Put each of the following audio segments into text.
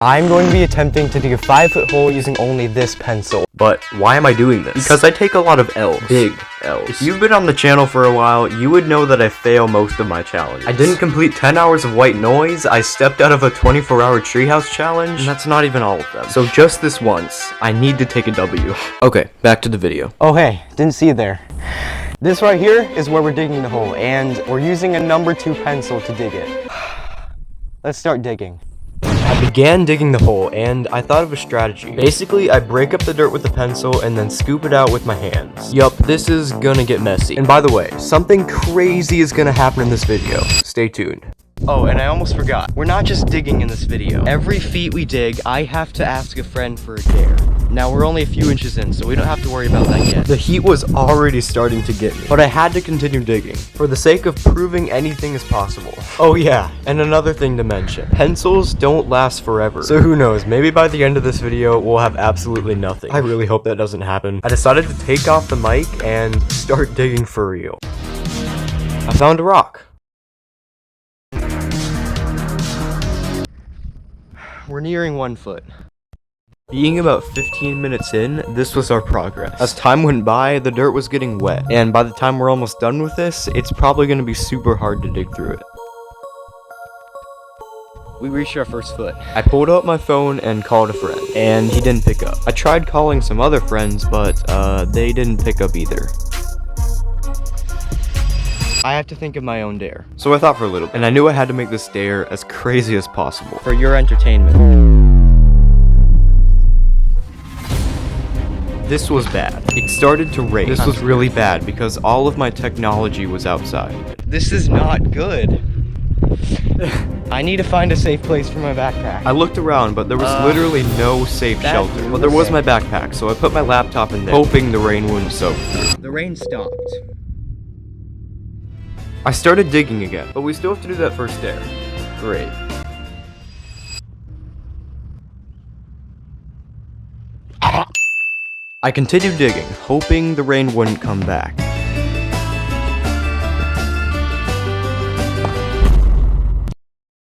I'm going to be attempting to dig a 5-foot hole using only this pencil. But why am I doing this? Because I take a lot of L's. Big L's. If you've been on the channel for a while, you would know that I fail most of my challenges. I didn't complete 10 hours of white noise, I stepped out of a 24-hour treehouse challenge, and that's not even all of them. So just this once, I need to take a W. Okay, back to the video. Oh hey, didn't see you there. This right here is where we're digging the hole, and we're using a number 2 pencil to dig it. Let's start digging. I began digging the hole, and I thought of a strategy. Basically, I break up the dirt with the pencil and then scoop it out with my hands. Yup, this is gonna get messy. And by the way, something crazy is gonna happen in this video. Stay tuned. Oh, and I almost forgot. We're not just digging in this video. Every feet we dig, I have to ask a friend for a dare. Now, we're only a few inches in, so we don't have to worry about that yet. The heat was already starting to get me, but I had to continue digging, for the sake of proving anything is possible. Oh yeah, and another thing to mention. Pencils don't last forever, so who knows, maybe by the end of this video, we'll have absolutely nothing. I really hope that doesn't happen. I decided to take off the mic and start digging for real. I found a rock. We're nearing 1 foot. Being about 15 minutes in, this was our progress. As time went by, the dirt was getting wet, and by the time we're almost done with this, it's probably going to be super hard to dig through it. We reached our first foot. I pulled out my phone and called a friend, and he didn't pick up. I tried calling some other friends, but they didn't pick up either. I have to think of my own dare. So I thought for a little, and I knew I had to make this dare as crazy as possible. For your entertainment. This was bad. It started to rain. This was really bad because all of my technology was outside. This is not good. I need to find a safe place for my backpack. I looked around, but there was literally no safe shelter. But there was my backpack, so I put my laptop in there, hoping the rain wouldn't soak through. The rain stopped. I started digging again, but we still have to do that first dare. Great. I continued digging, hoping the rain wouldn't come back.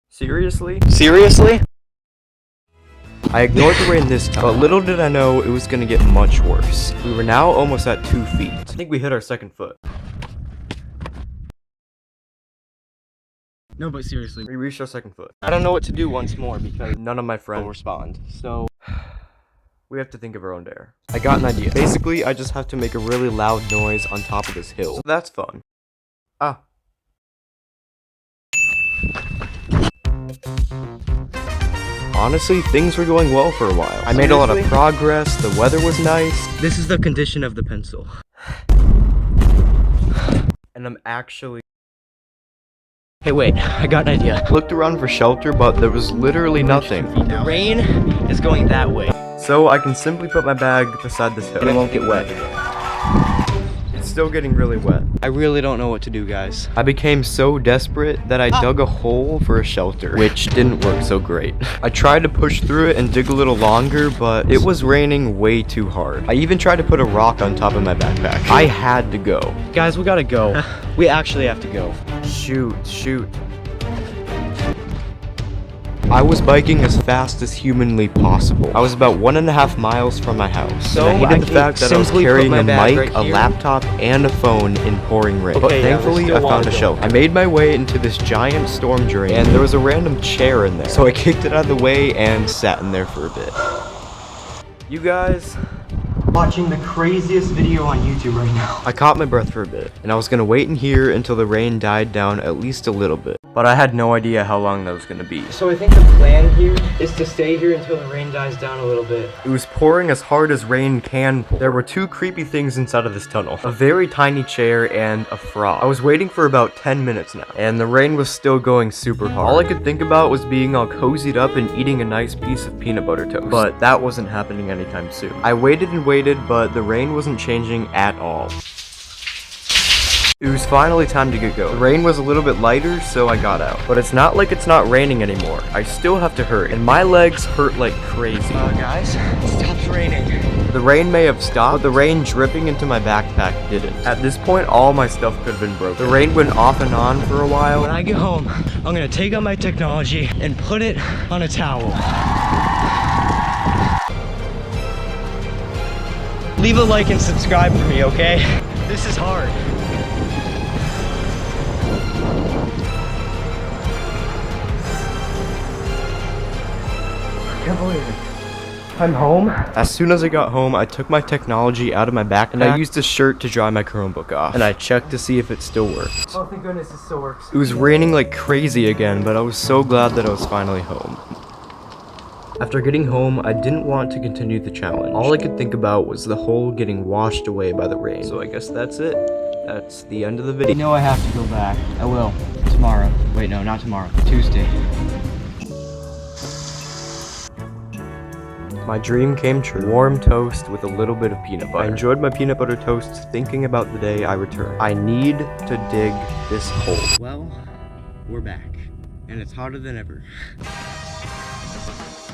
Seriously? Seriously? I ignored the rain this time, but little did I know it was gonna get much worse. We were now almost at 2 feet. I think we hit our second foot. No, but seriously. We reached our second foot. I don't know what to do once more because None of my friends will respond. So we have to think of our own dare. I got an idea. Basically, I just have to make a really loud noise on top of this hill. So that's fun. Ah. Honestly, things were going well for a while. I made a lot of progress, the weather was nice. This is the condition of the pencil. And I'm actually... Hey wait, I got an idea. Looked around for shelter, but there was literally nothing. The rain is going that way. So I can simply put my bag beside this hill. And it won't get wet. It's still getting really wet. I really don't know what to do, guys. I became so desperate that I dug a hole for a shelter, which didn't work so great. I tried to push through it and dig a little longer, but it was raining way too hard. I even tried to put a rock on top of my backpack. I had to go. Guys, we gotta go. We actually have to go. Shoot. I was biking as fast as humanly possible. I was about 1.5 miles from my house. So and I hated the fact that I was carrying a mic, a laptop, and a phone in pouring rain. But thankfully, I found a shelter. I made my way into this giant storm drain, and there was a random chair in there. So I kicked it out of the way and sat in there for a bit. You guys... Watching the craziest video on YouTube right now. I caught my breath for a bit, and I was gonna wait in here until the rain died down at least a little bit. But I had no idea how long that was gonna be. So I think the plan here is to stay here until the rain dies down a little bit. It was pouring as hard as rain can pour. There were 2 creepy things inside of this tunnel. A very tiny chair and a frog. I was waiting for about 10 minutes now, and the rain was still going super hard. All I could think about was being all cozied up and eating a nice piece of peanut butter toast. But that wasn't happening anytime soon. I waited and waited, but the rain wasn't changing at all. It was finally time to get going. The rain was a little bit lighter, so I got out. But it's not like it's not raining anymore. I still have to hurry, and my legs hurt like crazy. Guys, it stops raining. The rain may have stopped, but the rain dripping into my backpack didn't. At this point, all my stuff could have been broken. The rain went off and on for a while. When I get home, I'm gonna take out my technology and put it on a towel. Leave a like and subscribe for me, okay? This is hard. I can't believe it. I'm home. As soon as I got home, I took my technology out of my backpack and I used a shirt to dry my Chromebook off. And I checked to see if it still worked. Oh, thank goodness it still works. It was raining like crazy again, but I was so glad that I was finally home. After getting home, I didn't want to continue the challenge. All I could think about was the hole getting washed away by the rain. So I guess that's it. That's the end of the video. You know I have to go back. I will. Tomorrow. Wait, no, not tomorrow. Tuesday. My dream came true. Warm toast with a little bit of peanut butter. I enjoyed my peanut butter toast thinking about the day I returned. I need to dig this hole. Well, we're back. And it's hotter than ever.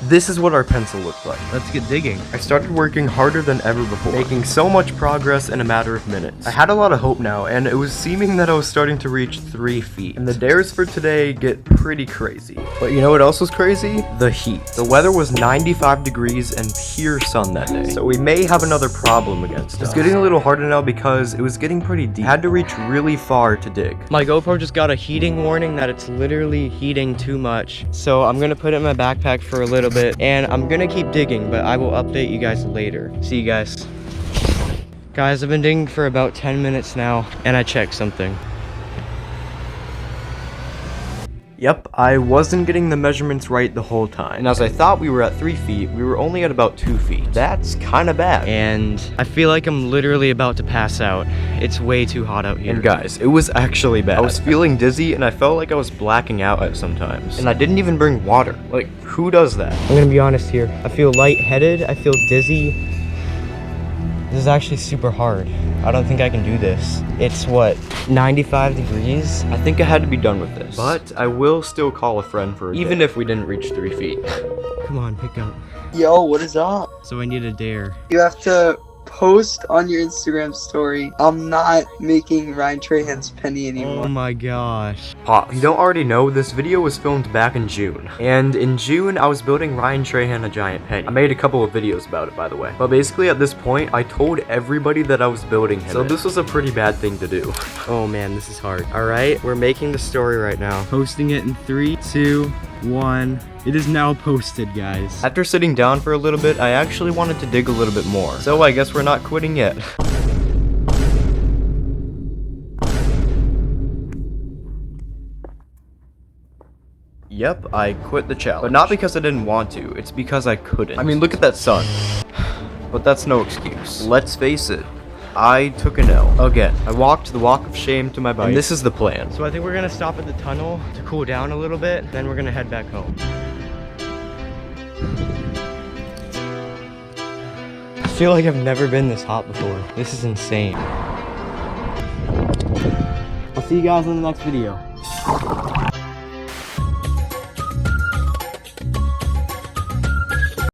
This is what our pencil looked like. Let's get digging. I started working harder than ever before, making so much progress in a matter of minutes. I had a lot of hope now, and it was seeming that I was starting to reach 3 feet. And the dares for today get pretty crazy. But you know what else was crazy? The heat. The weather was 95 degrees and pure sun that day, so we may have another problem against us. It's getting a little harder now because it was getting pretty deep. I had to reach really far to dig. My GoPro just got a heating warning that it's literally heating too much. So I'm gonna put it in my backpack for a little bit, and I'm gonna keep digging, but I will update you guys later. See you guys. Guys, I've been digging for about 10 minutes now, and I checked something. Yep, I wasn't getting the measurements right the whole time. And as I thought we were at 3 feet, we were only at about 2 feet. That's kinda bad. And I feel like I'm literally about to pass out. It's way too hot out here. And guys, it was actually bad. I was feeling dizzy and I felt like I was blacking out at sometimes. And I didn't even bring water. Like, who does that? I'm gonna be honest here. I feel lightheaded, I feel dizzy. This is actually super hard. I don't think I can do this. It's what, 95 degrees? I think I had to be done with this. But I will still call a friend for a even if we didn't reach 3 feet. Come on, pick up. Yo, what is up? So I need a dare. You have to post on your Instagram story. I'm not making Ryan Trahan's penny anymore. Oh my gosh. Pop, you don't already know, this video was filmed back in June. And in June, I was building Ryan Trahan a giant penny. I made a couple of videos about it, by the way. But basically at this point, I told everybody that I was building him. So this was a pretty bad thing to do. Oh man, this is hard. All right, we're making the story right now. Posting it in 3, 2, 1. It is now posted, guys. After sitting down for a little bit, I actually wanted to dig a little bit more. So I guess we're not quitting yet. Yep, I quit the challenge. But not because I didn't want to, it's because I couldn't. I mean, look at that sun. But that's no excuse. Let's face it. I took an L. Again, I walked the walk of shame to my bike. And this is the plan. So I think we're gonna stop at the tunnel to cool down a little bit, then we're gonna head back home. I feel like I've never been this hot before. This is insane. I'll see you guys in the next video.